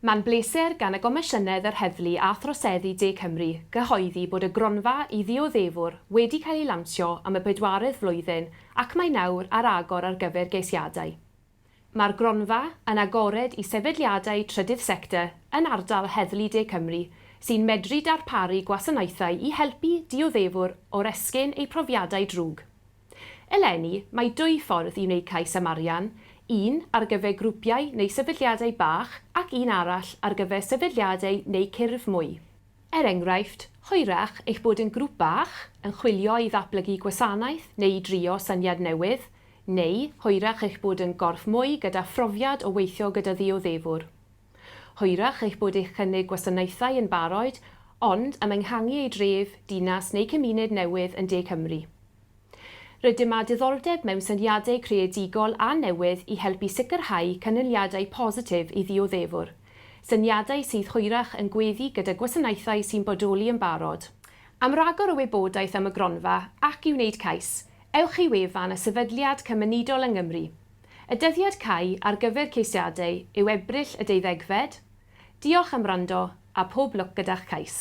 Mae'n bleser gan y Gomisiynydd yr Heddlu a Throseddu De Cymru gyhoeddi bod y gronfa i ddioddefwyr wedi cael ei lansio am y 4edd flwyddyn ac mae nawr ar agor ar gyfer ceisiadau. Mae'r gronfa yn agored i sefydliadau trydydd sector yn ardal Heddlu De Cymru sy'n medru darparu gwasanaethau i helpu dioddefwyr o'r esgyn eu profiadau drwg. Eleni, mae 2 ffordd i wneud cais am arian, un ar gyfer grwpiau neu sefydliadau bach ac un arall ar gyfer sefydliadau neu cyrff mwy. Enghraifft, hwyrach eich bod yn grŵp bach yn chwilio i ddatblygu gwasanaeth neu i drio syniad newydd, neu hwyrach eich bod yn gorff mwy gyda phrofiad o weithio gyda ddioddefwyr. Hwyrach eich bod eich cynnig gwasanaethau yn barod, ond am enghangu ei dref, dinas neu cymuned newydd yn De Cymru. Rydym â diddordeb mewn syniadau creadigol a newydd i helpu sicrhau canlyniadau positif i ddioddefwyr. Syniadau sydd hwyrach yn gweddu gyda gwasanaethau sy'n bodoli yn barod. Am ragor o wybodaeth am y gronfa ac i wneud cais, ewch i wefan y Sefydliad Cymunedol yng Nghymru. Y dyddiad cau ar gyfer ceisiadau yw Ebrill y 12fed. Diolch am wrando a pob lwc gyda'ch cais.